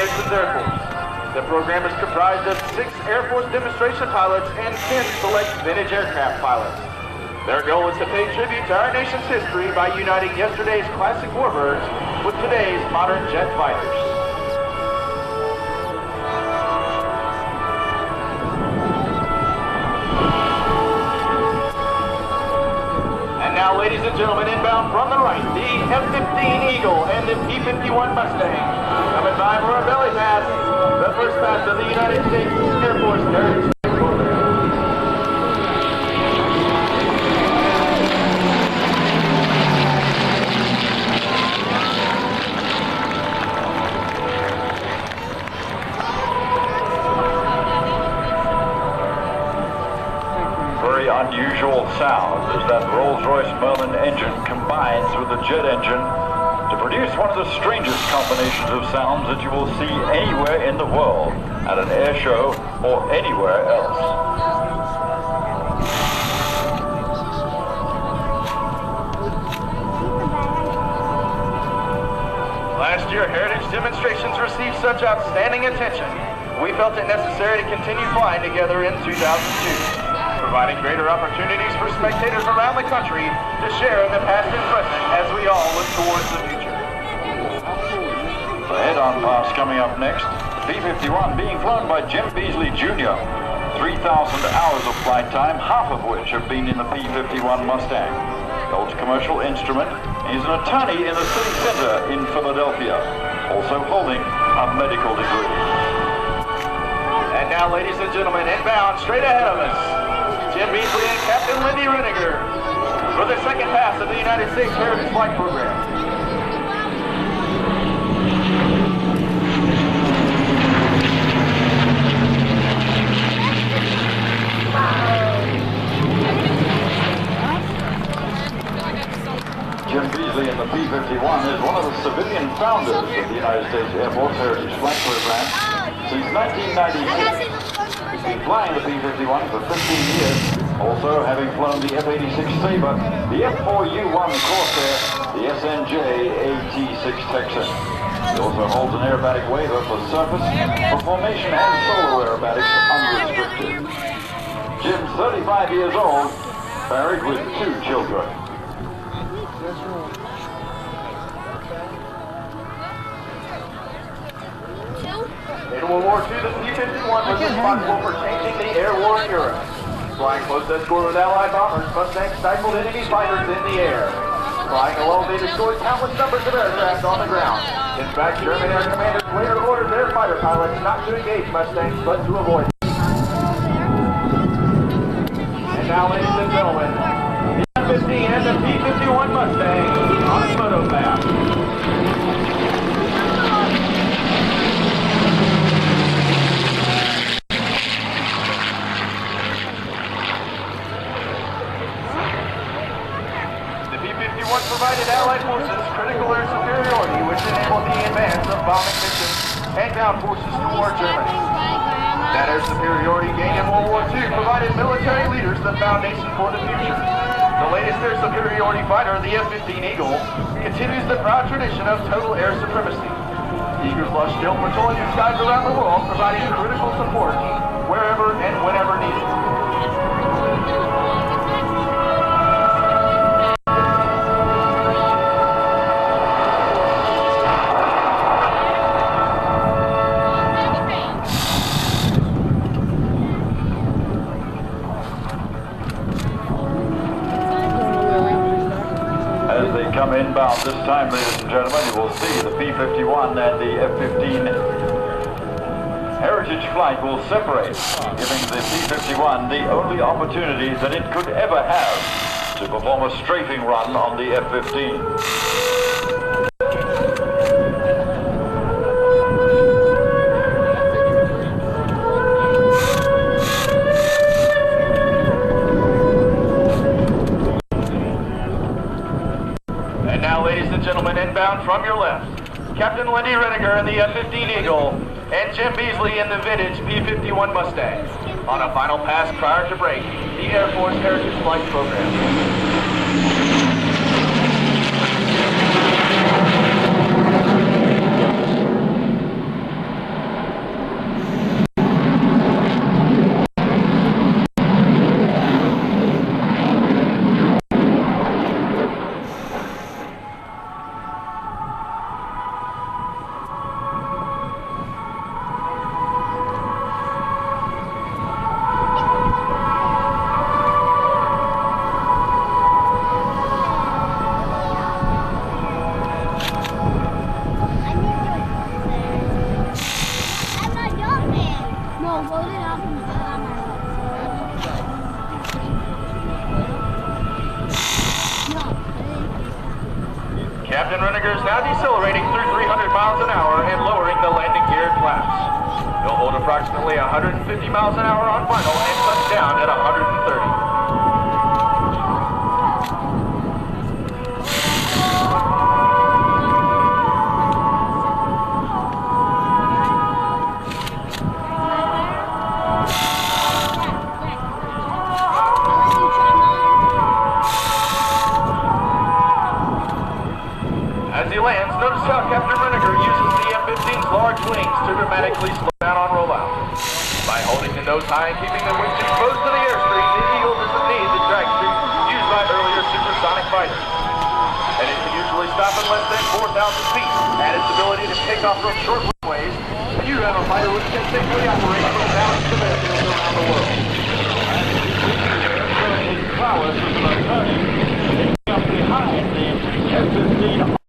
Nations Air Force. The program is comprised of 6 Air Force demonstration pilots and 10 select vintage aircraft pilots. Their goal is to pay tribute to our nation's history by uniting yesterday's classic warbirds with today's modern jet fighters. And now, ladies and gentlemen, inbound from the right, the F-15 Eagle and the P-51 Mustang. Coming by for a belly pass, the first pass of the United States Air Force Heritage Program. Very unusual sound as that Rolls-Royce Merlin engine combines with the jet engine to produce one of the strangest combinations of sounds that you will see anywhere in the world, at an air show or anywhere else. Last year, heritage demonstrations received such outstanding attention, we felt it necessary to continue flying together in 2002, providing greater opportunities for spectators around the country to share in the past and present as we all look towards the future. The head-on pass coming up next, P-51 being flown by Jim Beasley Jr. 3,000 hours of flight time, half of which have been in the P-51 Mustang. Holds commercial instrument. He's an attorney in the city center in Philadelphia, also holding a medical degree. And now, ladies and gentlemen, inbound straight ahead of us, Jim Beasley and Captain Lindy Reniger for the second pass of the United States Heritage Flight Program. Jim Beasley in the P-51 is one of the civilian founders of the United States Air Force Heritage Flight Program. Since 1996, he's been flying the P-51 for 15 years, also having flown the F-86 Sabre, the F-4U-1 Corsair, the SNJ AT-6 Texan. He also holds an aerobatic waiver for surface, for formation and solo aerobatics unrestricted. Jim's 35 years old, married with 2 children. In World War II, the P-51 was responsible for changing the air war in Europe. Flying close escort with Allied bombers, Mustangs stifled enemy fighters in the air. Flying alone, they destroyed countless numbers of aircraft on the ground. In fact, German air commanders later ordered their fighter pilots not to engage Mustangs, but to avoid them. And now, ladies and gentlemen, the F-15 and the P-51 Mustang on a photo map. Provided Allied forces critical air superiority, which enabled the advance of bombing missions and ground forces toward Germany. That air superiority gained in World War II provided military leaders the foundation for the future. The latest air superiority fighter, the F-15 Eagle, continues the proud tradition of total air supremacy. Eagles are still patrolling the skies around the world, providing critical support wherever and whenever needed. Come inbound this time, ladies and gentlemen, you will see the P-51 and the F-15 Heritage Flight will separate, giving the P-51 the only opportunity that it could ever have to perform a strafing run on the F-15. Gentlemen, inbound from your left, Captain Lindy Reniger in the F-15 Eagle and Jim Beasley in the vintage P-51 Mustang on a final pass prior to break, the Air Force Heritage Flight Program. approximately 150 miles an hour on final and touch down at 130. As he lands, notice how Captain Renniger uses the M-15's large wings to dramatically slow down on rollout. By holding the nose high and keeping the wings exposed to the airstream, the Eagle doesn't need the drag strip used by earlier supersonic fighters. And it can usually stop at less than 4,000 feet, and its ability to take off from short runways, and you have a fighter which can safely operate from thousands of airfields around the world. His prowess was an untouched. Up behind the F-15